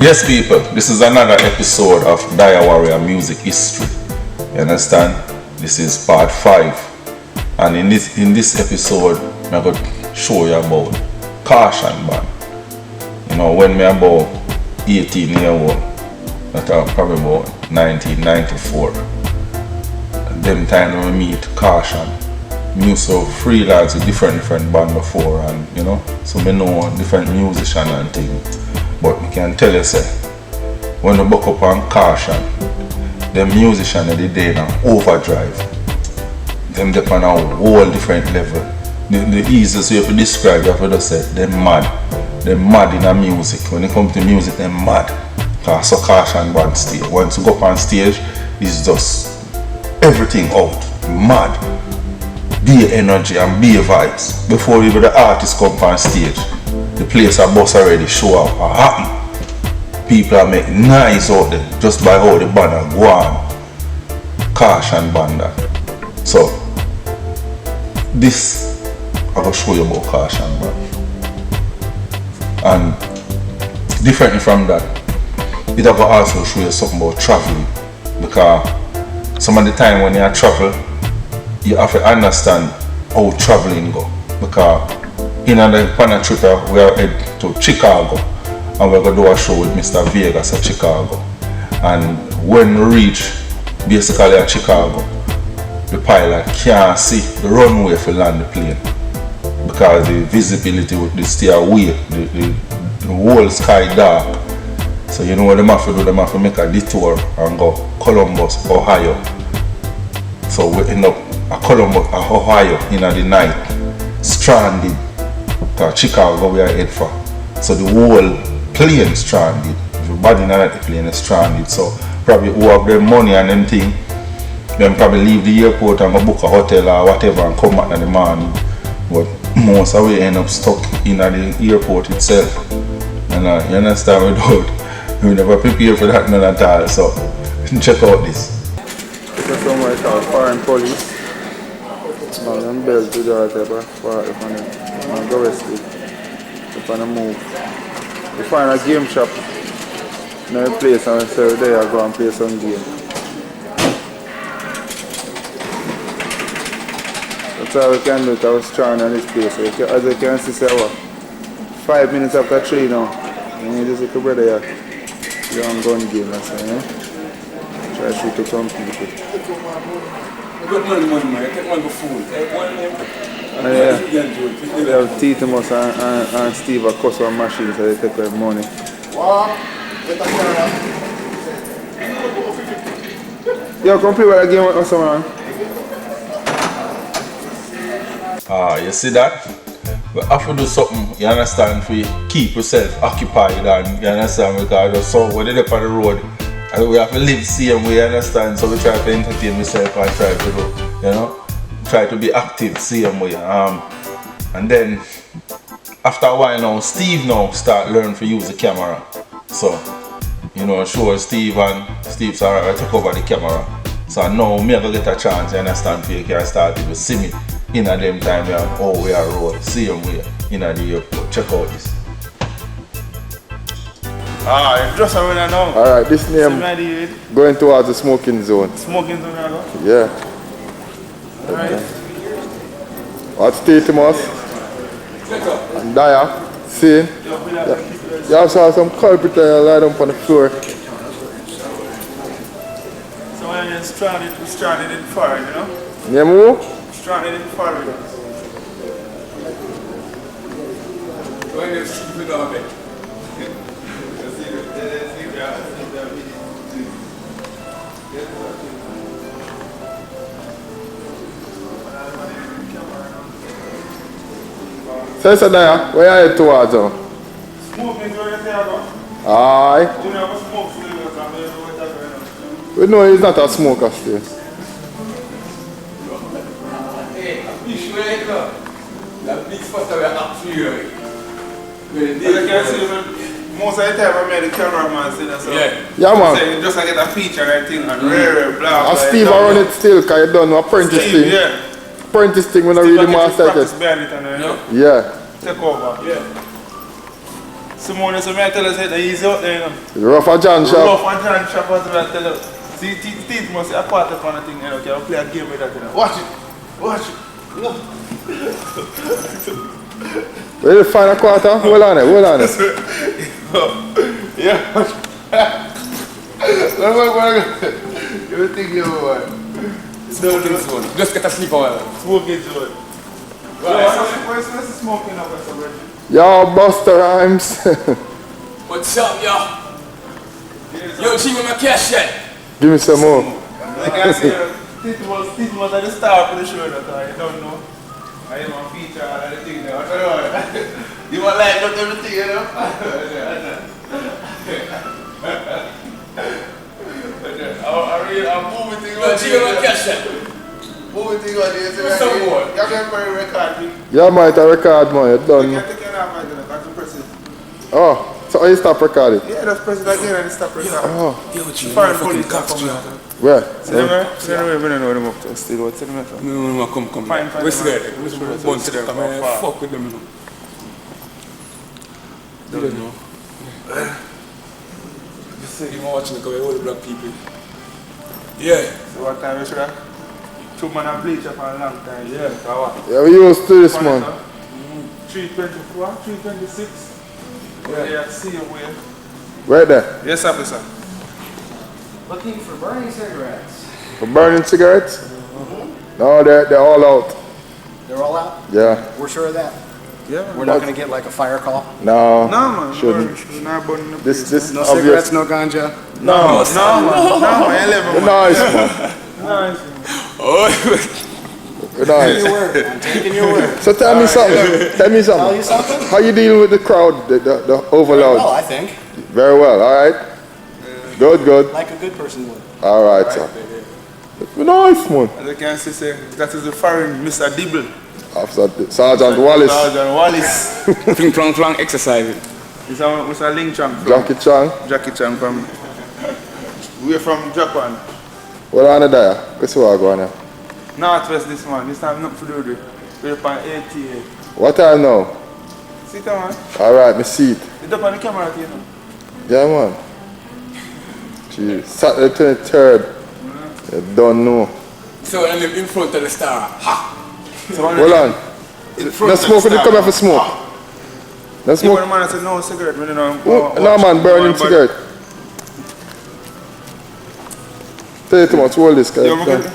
Yes, people, this is another episode of Diawarrior Music History. You understand? This is part 5. And in this episode, I'm going to show you about Kaushan band. You know, when me about 18 years old, that I'm probably about 1994. At them time when I meet Kaushan, me used to freelance with different band before, and you know, so me know different musicians and things. But I can tell you, say, when you buck up on Kaushan, the musicians of the day now overdrive. Them depend on a whole different level. The easiest way to describe it, you have to just say, they're mad. They're mad in the music. When it comes to music, they're mad. Because so Kaushan band stage. Once you go up on stage, it's just everything out. Mad. Be energy and be vibes. Before even the artist come on stage, the place are boss already show up or happen. People are making nice out there just by how the band are go on. Kaushan band that. So this I'm gonna show you about Kaushan band. And differently from that, it will also show you something about traveling. Because some of the time when you travel, you have to understand how traveling go. Because in the Pana trip we are head to Chicago and we're going to do a show with Mr. Vegas at Chicago. And when we reach basically at Chicago, the pilot can't see the runway for land the plane. Because the visibility with the stairway, the whole sky dark. So you know what they have to do, they have to make a detour and go Columbus, Ohio. So we end up at Columbus, Ohio in the night, stranded. Because Chicago we are head for. So the whole plane stranded. Everybody in the plane is stranded. So probably who have their money and them thing, then probably leave the airport and go book a hotel or whatever and come back in the morning. But most of we end up stuck in the airport itself. And you understand, we never prepare for that none at all. So check out this. This is somewhere called Foreign Police. I'm built to the other part of the go west up on the move. We find a game shop in a place and we say there I go and play some game. That's all we can do. I was trying on this place. So as you can see, say, 5 minutes after 3 now. And you just look over there. You're on gun game, that's it, Try to shoot to some people. Good money, man. Take one for food. They have Teetimus and Steve are custom machines, so they take their money. Yo, come play with a game with someone. You see that? We have to do something, you understand, for keep yourself occupied and you understand, because so when they're on the road, and we have to live same way, you understand, so we try to entertain ourselves and try to do, you know, try to be active same way. And then after a while now, Steve now start learning to use the camera. So, you know, sure Steve and Steve's alright, I take over the camera. So now me I go get a chance, you understand, for you can start to see me in a them time and how we are road, same way in the airport. Check out this. Just around now. Alright, this name going towards the smoking zone. Smoking zone, I go? Yeah. Alright. What's Teetimus? And Dia. See? Yeah. You also have some carpet there lying down on the floor. So when you're stranded in the forest, you know? Yeah, move? Stranded in the forest. When you're sleeping on it. So Dia, where are you towards now? Smoking zone, you say I go? Aye. You never smoke still, so I don't know what that's going on. We know he's not a smoker still. Hey, a fish where you go? That big spot where I'm free. You can see most of the time I made the cameraman see that. So Yeah, man. so you just get a feature and thing and rare, blah, And Steve I run it still because you done apprentice Steve, thing. yeah. Apprentice thing when I really master practice it. behind it and Yeah. take over. Yeah. Simone, so I tell us that he's out there, you know. It's rough and John shop. Rough and John shop as well, I tell you. See, Teetimus, a part of the thing, you know, can play a game with that, you know. Watch it. Look. Where you find a quarter? Hold on it. Yeah. You think you want? Smoking zone. Just get a sleep on. Smoking zone. Where's the smoking up as already? Yo, Buster Rhymes. What's up, yo? Yo, G with my cash yet? Give me some more. Like I said, Teetimus at the star for the show that I don't know. I am on feature and everything now. You want like not everything, you know? I'm moving things on Yo, G with my cash yet? Moving things on here. What's up, boy? You're going for a record, me. Yeah, man, it's a record, man. You're You done. can't take it off, man. That's the press it. Oh, so how you stop recording? Yeah, that's press it again and stop recording. Oh, Yo, G, Foreign police are coming out. where? See them, man? See them, we don't know them up to still. What's them, man? No, come. Fine, What's man. that? Bunch of them. Come here, fuck with them, you know. Don't know. You want watching the all the black people. Yeah. So what time we should have? 2 man and bleach up for a long time. Yeah. So what? Yeah, we used to this, man. 324, 326. Yeah, see you where. Right there. Yes, officer. Looking for burning cigarettes. For burning cigarettes? No, they're all out. They're all out? Yeah. We're sure of that? Yeah. We're not going to get like a fire call? No. No, man. Shouldn't. We're not burning the This No obvious. cigarettes, no ganja? No, man. 11, man. Nice, man. Nice. Nice. I'm taking your word. So tell me something. Tell you something? How you dealing with the crowd, the overload? Well, I think. Very well. All right. Good. Like a good person would. All right, sir. Nice, man. As I can see, that is the foreign Mr. Dibble. Officer Sergeant Wallace. Sergeant Wallace. Fling plong exercising. It's Mr. Ling Chang from Jackie Chan. from we're from Japan. What on there? What's what going on? Northwest this man. This time nothing to do with it. We're up on 88. What time now? Sit down, man. All right, me see it. It's up on the camera, you know. Yeah, man. Jeez. Saturday 23rd. You don't know. So I'm in front of the star. Ha! So Hold on. No smoke when you come here for smoke. No See smoke. when the man said no cigarette, when you know. No, man, burning cigarette. Tell you too much, hold this guy. Yo, okay.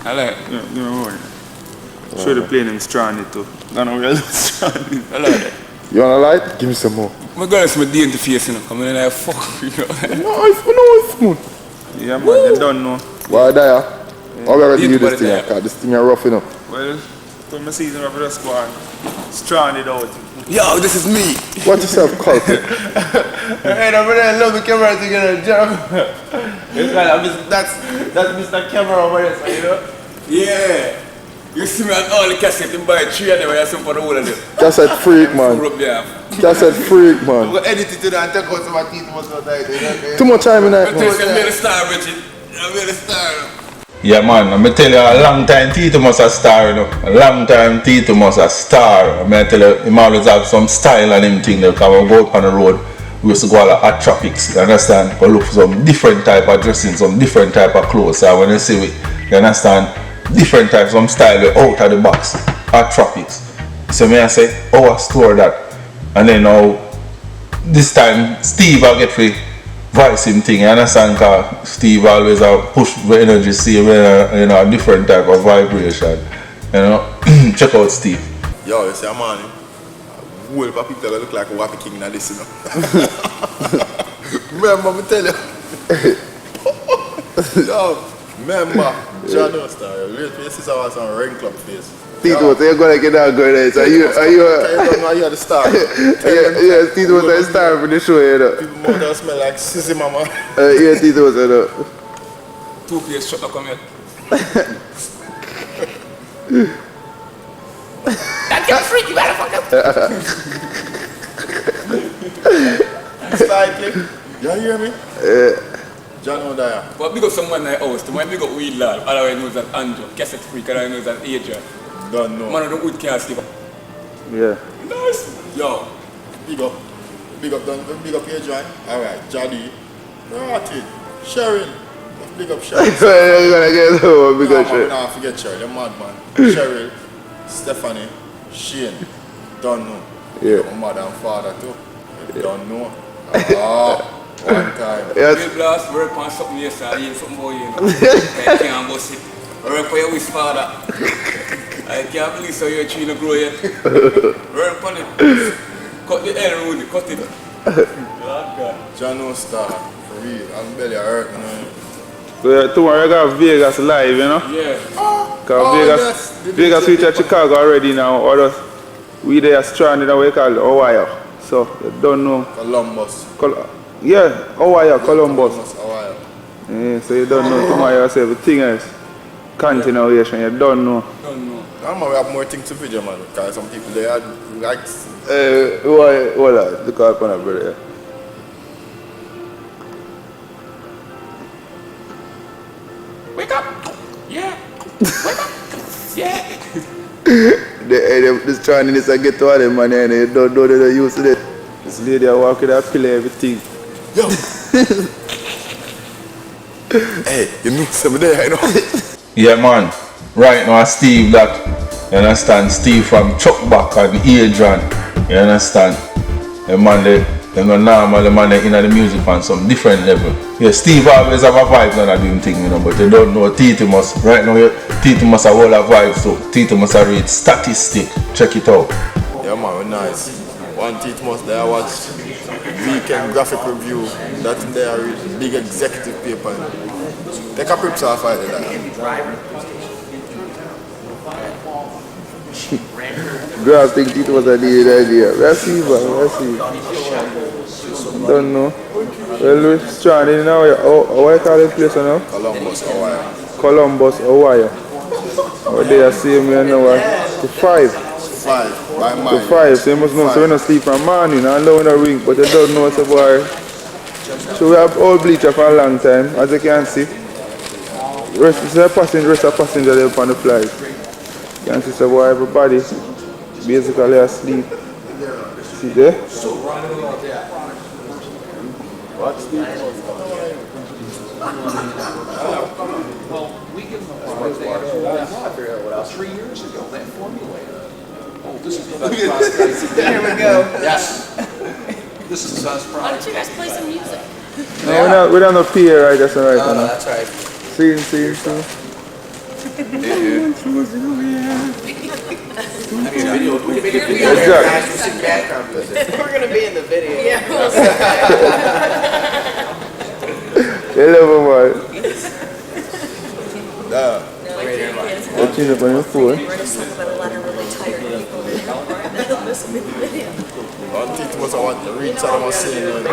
I like it. Yeah, you know what? Show the plane him stranded too. No, we're stranded. I like it. You want a light? Give me some more. My girl is my day in the face, you know. Come in and I fuck, you know. Nice, man. Yeah, man, you don't know. Why there? How we going to do this thing? there. Because this thing is rough enough. Well, from the season of the squad, stranded out. Yo, this is me. Watch yourself, culprit. Hey, I'm gonna love the camera together, Jeremy. That's Mr. Camera over there, so, you know? Yeah. You see me on all the cassette, you buy 3 of them, I have some for the whole of them. Cassette freak, man. Rub there. Cassette freak, I'm man. gonna edit it to that and take out some of Teetimus outside, you know? Too much time in that, I'm man. the star, Richard. I'm the star. Yeah, man, I'm tell you, a long time Teetimus a star, you know. A long time Teetimus a star. I'm tell you, he always have some style and him thing. Because we go out on the road, we used to go all at tropics, you understand? Go look for some different type of dressing, some different type of clothes. So when you see it, you understand? Different types, some style out of the box at tropics. So me I say, oh, I store that. And then now, this time, Steve I get free. Voice him thing, you understand? Because Steve always push the energy, see you know, a different type of vibration. You know, check out Steve. Yo, you see a man, whole heap of people that look like a wappy king now this, you know. Remember, me tell you. Yo, remember, John Oster, your late face was on ring club face. Teetimus, you're going to get that good. Are you You're the star. yeah, Teetimus is the star for the show, you know. People mouth that smell like sissy mama. Yeah, Teetimus, you know. 2-piece shot come here. That gets freaky, motherfucker. Slightly. You hear me? John O'Daya. But big up someone in the house, the man big up Weed Lad, otherwise knows as Andrew, Cassette Freak, otherwise knows as Adrian. Don't know. Man of the wood can't sleep. Yeah. Nice. Yo, Big up Adrian. Alright, Jaddy. Rotted. Sharon. Big up Sharon. You're gonna get over big up Sharon. Nah, forget Sharon, you're mad man. Cheryl, Stephanie, Shane. Don't know. Yeah. My mother and father too. You don't know. One time. Yes. Real blast, work on something yesterday, I something about you know. I can't bust it. Work for your wish father. I can't believe so you're trying to grow yet. Work on it. Cut the air road, cut it. God. Jano Star, for real. I'm belly hurt, man. So tomorrow I got Vegas live, you know? Yeah. Cause Vegas reach at Chicago already now. Or we there stranded in a way called Ohio. So you don't know. Columbus. Ohio, Columbus. Ohio. Yeah, so you don't know tomorrow yourself. Everything else. Continuation, you don't know. I'm gonna have more things to video, man. Because some people they had likes. Hold on, look up on that brother. Wake up! Yeah! Wake up! Yeah! They're just trying to get to all them man and they don't know they're used to it. This lady I walk with her pillow everything. Yo! Hey, you know something there, you know? Yeah man, right now Steve that, you understand, Steve from Chuckback and Adrian, you understand? The man they go normal, the man they in the music on some different level. Yeah, Steve always have a vibe on that doing thing, you know, but you don't know Teetimus. Right now Teetimus have all a vibe, so Teetimus a read statistic. Check it out. Yeah man, we're nice. One Teetimus there I watch weekend graphic review. That in there I read big executive paper. Take a prips off out of that. Girl, I think it was a needed idea. Let's see, man. Let's see. Don't know. Well, we're stranded now. What you call this place now? Columbus, Ohio. Columbus, Ohio. Or they are seeing me now to 5. 5 by mine. To 5. So you must know, so we don't sleep from morning. I know in a ring, but you don't know, so boy. So we have all bleacher for a long time, as you can see. Rest of passenger there upon the flight. You can see, so boy, everybody basically asleep. See there? What's the Well, we give them a product they had 3 years ago, that formulator. Oh, this is the best product. There we go. Yes. This is the best Why product. don't you guys play some music? No, we're not up here, right? That's alright. Oh, that's right. See. Video. We can make a video. Exactly. We're gonna be in the video. Hello, man. What's up on your phone? We're going to talk about a lot of really tired people that listen to the video. One Teetimus I want to read Saddam Hussein.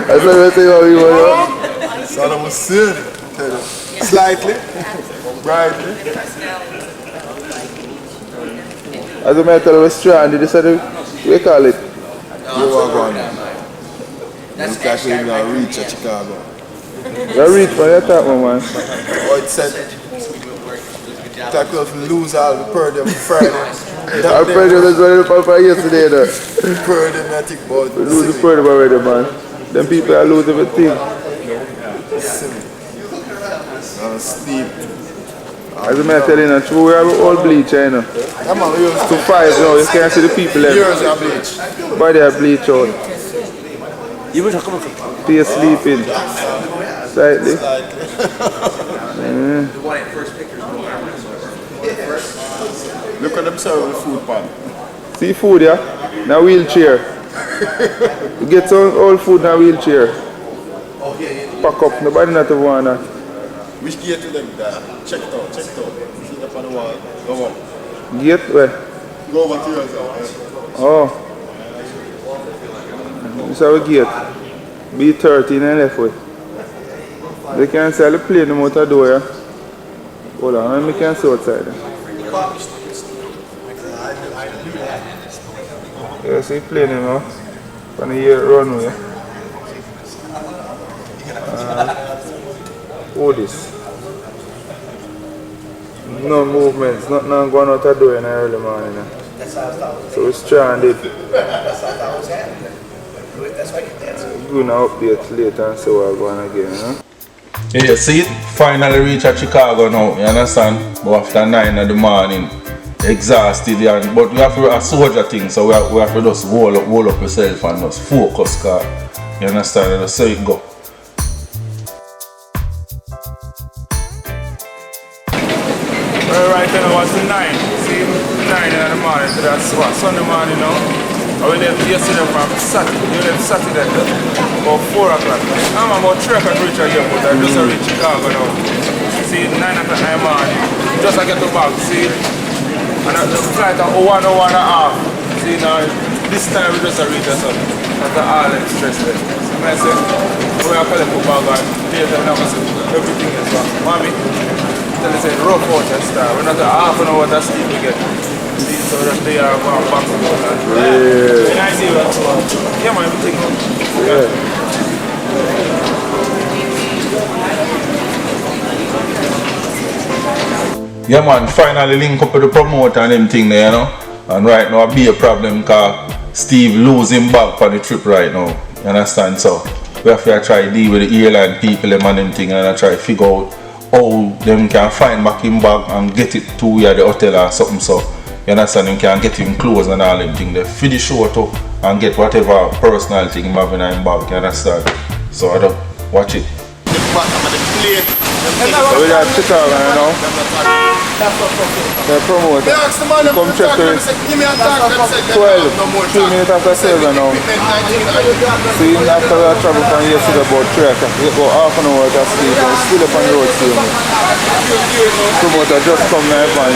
That's what I say about you, man. Saddam Hussein. Slightly. Brightly. As a matter of stranded, they said, we call it. You are going. This guy should even reach at Chicago. You read for your top, man. Oh, it said, tackle to lose all the purdy Friday. I prayed it was ready for yesterday, though. Purdy, I think about We lose the purdy already, man. Them people are losing everything. sleep. As a man telling you, true, we have all bleach, you know. Yeah, man, we used To 5 now, you can't see the people years there. of bleach. Body are bleach out. You were talking about Stay sleeping. Slightly. Look at them serving the food pan. See food, yeah? Now wheelchair. You get some old food in a wheelchair. Pack up, nobody not to want that. Which gate to them there? Check it out, check it out. See it up on the wall. Go on. Gate where? Go over to yourself. Oh. This is our gate. B13 and left way. They can't sell the plane no out the door, yeah? Hold on, let me can see outside. Yeah, see plane you know. From the year runway. This. No movements, nothing going out the door in the early morning. So it's stranded. That's how that was happening. That's why you dance. We're gonna update later and see what we're going again, huh? Yeah, you see it? Finally reach at Chicago now, you understand? But after 9 in the morning, exhausted, but we have to a soldier thing, so we have to just roll up yourself and just focus, cause you understand? That's how it go. Right now it's 9. See, 9 in the morning, so that's what, Sunday morning now. I we left yesterday from Saturday, about 4 o'clock. I'm about 3 o'clock reach the airport, I just reach Chicago now. See, 9 o'clock in the morning, just I get to back, see. And the flight at 1 hour and a half. See, now, this time we just reach us up. That's all express there. So I say, we are calling for bag and later we have to see everything is back. Mommy, tell us it's rough out and stuff. We're not half an hour to sleep again. See, so that they are going back to work. When I see what's wrong, yeah, man, everything. Yeah. Yeah man, finally link up with the promoter and them thing there, you know. And right now it be a problem because Steve losing back for the trip right now. You understand? So we have to try to deal with the airline people them and them thing and try to figure out how them can find back him bag and get it to where the hotel or something, so you understand, them can get him clothes and all them thing there. For the show too and get whatever personal thing him have in him bag, you understand? So I don't watch it. So we got Chicago right now. The promoter. Come check it. 12, 3 minutes after 7 now. So even after we travel from yesterday about 3 o'clock, we go half an hour to sleep and still up on the road still. Promoter just come now and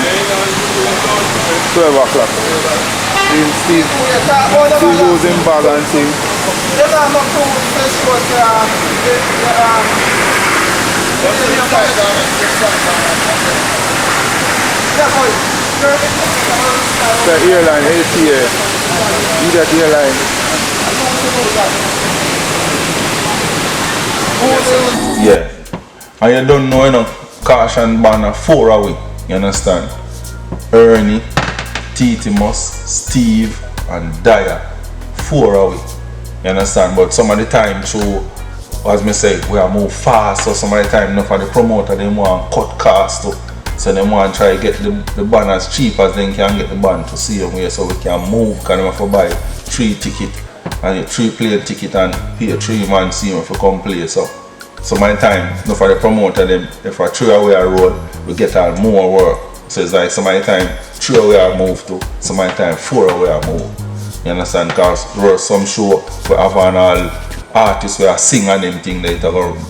12 o'clock. Steve losing bag and thing. The airline, ATA. You that airline. Yeah. And you don't know, you know, Kaushan banner 4 away. You understand? Ernie, Teetimus, Steve, and Dia 4 away. You understand? But some of the time through, as me say, we are move fast, so some of the time enough for the promoter they want cut cost too. So they want to try to get the band as cheap as they can get the band to see them here, so we can move, because they have to buy 3 tickets and 3 plane ticket and pay 3 man see them if we come play. So some of the time enough for the promoter them, if I 3 away a road, we get on more work. So it's like some of the time 3 away I move to, some of the time 4 away I move. You understand? Because there are some show we have on all artists where I sing and them thing that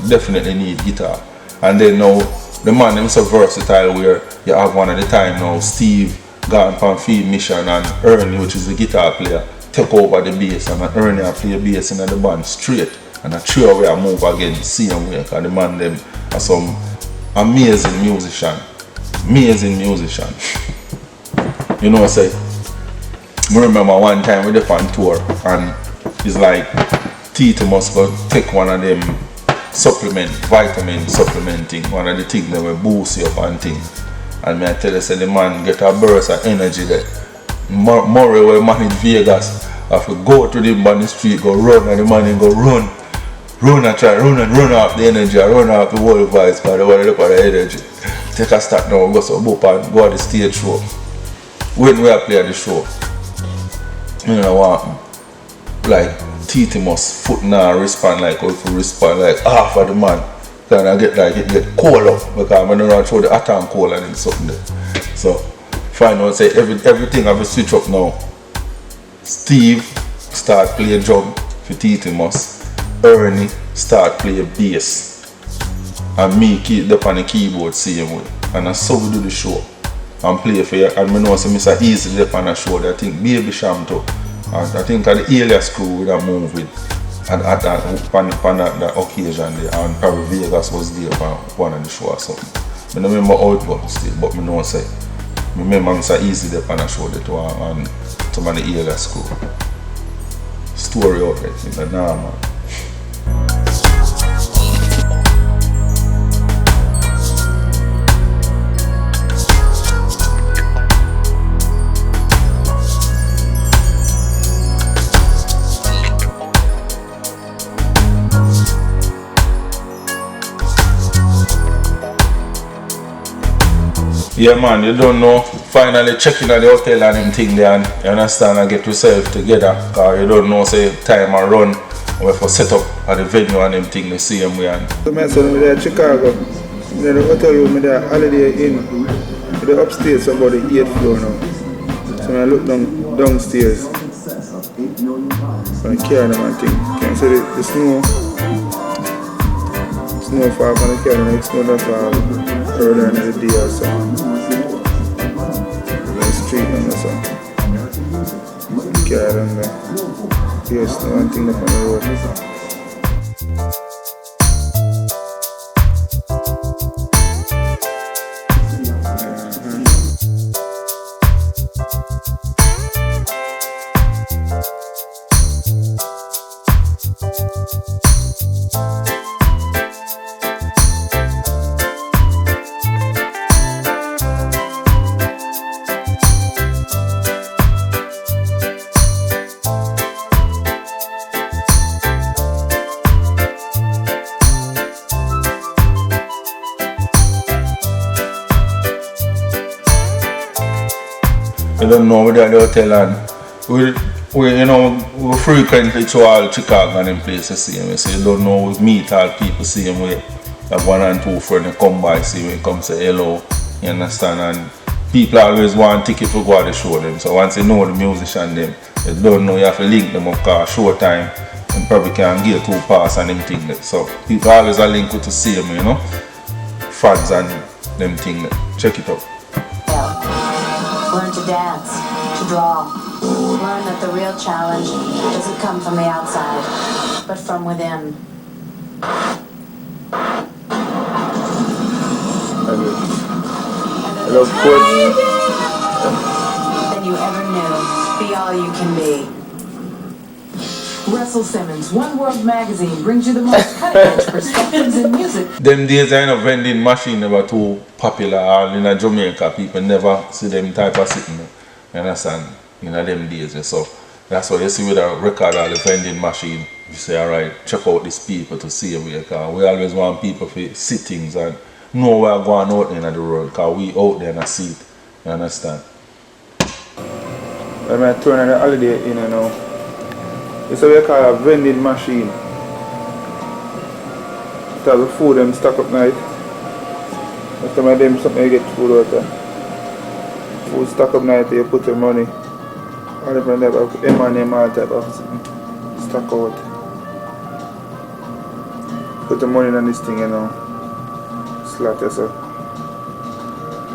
definitely need guitar. And then now the man them so versatile where you have one at a time now, Steve gone from field mission and Ernie, which is the guitar player, take over the bass and Ernie and play bass in the band straight and a 3 away I move again same way, because the man them are some amazing musician. Amazing musician. You know what I say? I remember one time we were on tour and it's like Teetimus go take one of them vitamin supplementing, one of the things that will boost you up and things. And I tell you, say the man get a burst of energy there. Murray will manage Vegas, have to go to the on the street, go run, and the man go run and try, run off the energy, run off the whole vibes, because they want to look at the energy. Take a start now, go some boop and go at the stage show. When we are playing the show, you know what, like Teetimus foot now respond like how if you respond like half of the man. Then I get like it get cold up because when I run through the atom cold and it's something there. So find out say everything have to switch up now. Steve start play drum for Teetimus. Ernie start play bass. And me keep up on the keyboard same way. And that's so we do the show. And play for you. And I know some Mr. Easy up on the show that I think Baby Sham too. And I think the Alias crew would have moved with and at that occasion there, and probably Vegas was there for one of the show or something. I don't remember how it was still, but I know say I remember Mr. Easy there on the show there too, and some of the Alias crew. Story out there, you know, nah man. Yeah man, you don't know. Finally checking at the hotel and them thing there and you understand and get yourself together. Cause you don't know say time and run we for set up at the venue and them thing the same way and So my son over there in Chicago. Then the hotel room there, Holiday Inn. The upstairs about the 8th floor now. So I look downstairs. So I carry them and thing. Can you see the snow? Snow fall from the car and the snow that fall earlier in the day or so. The street and so. Carry them there. Here's snow and thing up on the road. You don't know where the hotel and we you know we frequently to all Chicago and them places same way. So you don't know we meet all people same way. Have 1 and 2 friends come by see when come say hello, you understand, and people always want ticket to go out to show them. So once you know the musician them, you don't know you have to link them up cause show time and probably can get 2 pass and them thing that. So people always are linked with the same, you know. Fans and them thing that. Check it out. Learn to dance, to draw. Learn that the real challenge doesn't come from the outside, but from within. I love quotes. Than you ever knew. Be all you can be. Russell Simmons, One World Magazine brings you the most cutting-edge perspectives in music. Them days I know vending machine never too popular all in Jamaica. People never see them type of sitting. You understand? In them days. So that's why you see with a record or the vending machine, you say alright, check out these people to see we because we always want people to see things and know where going out in the world because we out there and see it. You understand? I'm going to turn on the Holiday Inn now. It's what we call a vending machine. It has the food them stock up night. After my them something you get food out there. Food stock up night you put your money. All different type of M&M, all type of stock out. Put the money on this thing, you know. Slot yourself.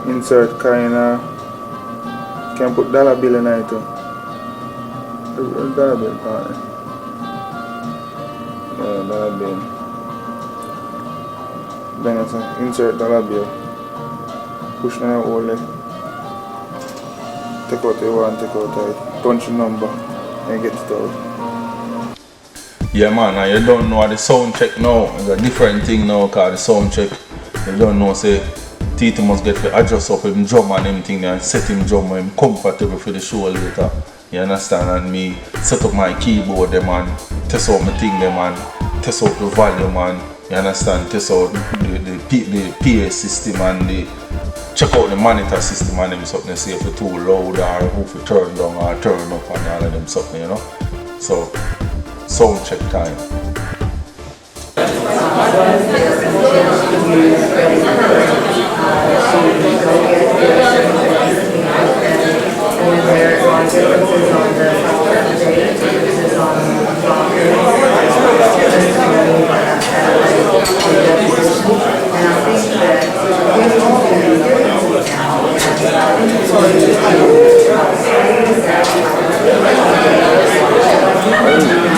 Insert kinda. Can put dollar bill in it too. Dollar bill, partner. Yeah, dollar bill. Then it's insert dollar bill. Push on the hole. Take out the one, take out the punch the number and get it out. Yeah man, and you don't know the sound check now. It's a different thing now because the sound check, you don't know say Teetimus get to adjust up him drum and him thing and set him drum when him comfortable for the show later. You understand? And me set up my keyboard them and test out my thing them and test out the volume and you understand, test out the PA system and the check out the monitor system and them something, see if it's too loud or if it turn down or turn up and all of them something, you know. So sound check time.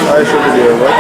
I should be there, right?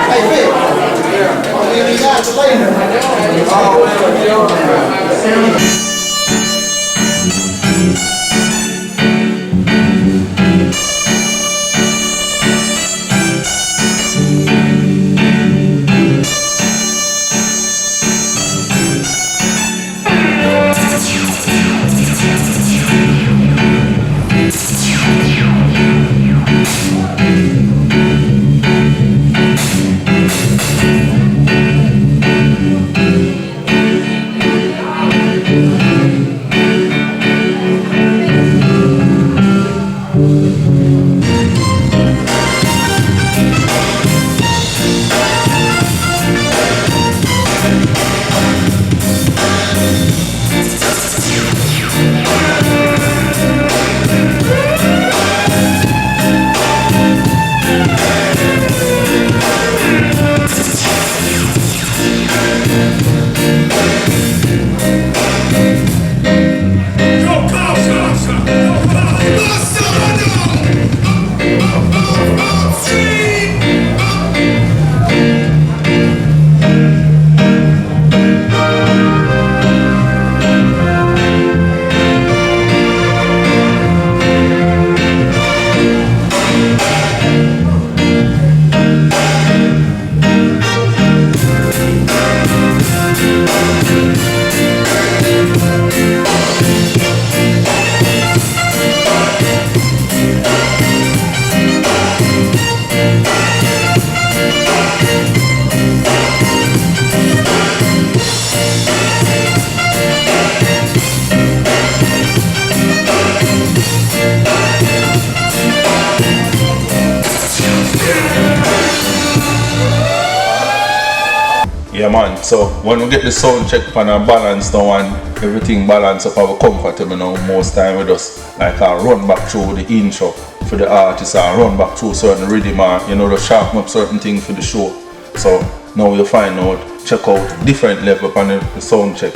man. So when we get the sound check on our balance now and everything balance up, we're comfortable now. Most time we just like run back through the intro for the artist and run back through certain rhythm and to sharpen up certain things for the show. So now you find out, check out different level on the sound check.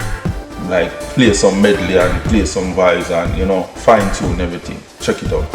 Like play some medley and play some vibes and fine tune everything. Check it out.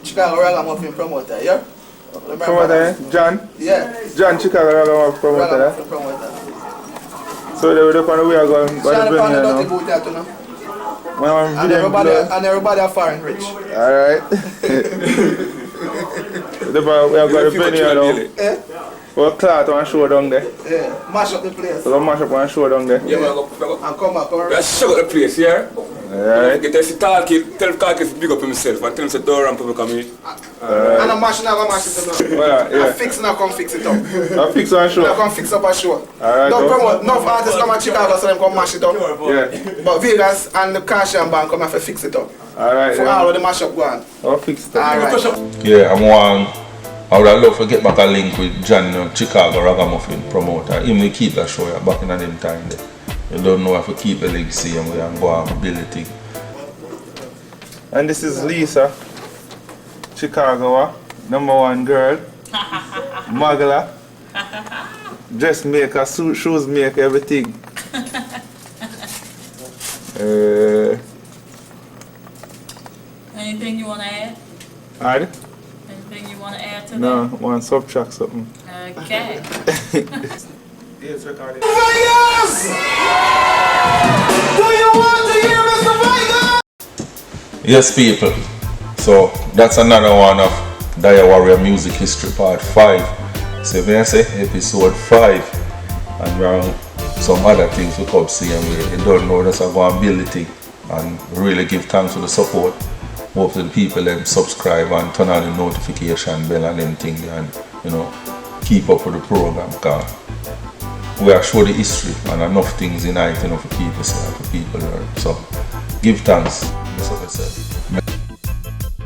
Chicago Ragamuffin promoter, yeah? Promoter, John? Yeah. John Chicago Ragamuffin promoter. Ragamuffin promoter. So they were the one we are going by the venue now. And everybody are foreign rich. Alright. We are going to the venue now. We'll clout and show down there. Yeah, mash up the place. We'll mash up and show down there. Yeah, man, and come back. Let's show the place, yeah? Alright. Get us tell Talkie to big up himself and tell him to door and people come in. And I'm mashing up, mash it up. Yeah. I'm fixing up, come fix it up. I'll fix and show. I'll come fix up a show. Alright. Don't promote, no artists come to Chicago so them come mash it up. Yeah. But Vegas and the Kaushan band come have to fix it up. Alright. For all of the mash up go on. I'll fix it up. Alright. Yeah, I would have loved to get back a link with John, Chicago Ragamuffin promoter. Him will keep that show back in them time there. You don't know if we keep the legacy and we can go and build the thing. And this is Lisa, Chicago, #1 girl, Magla, dressmaker, shoes maker, everything. Anything you want to add? Add? Anything you want to add to No, want to subtract something. that? Okay. Yes, recording. Vegas! Do you want to hear Mr. Vegas? Yes, people. So that's another one of Diawarrior Music History Part 5. So when I say episode 5, and around some other things we come see, and we don't know that's a go and build the thing, and really give thanks for the support. Hope the people them subscribe and turn on the notification bell and them thing, and you know, keep up with the program, because we are show the history and enough things in it, you know, for people to learn. So give thanks. That's what I said.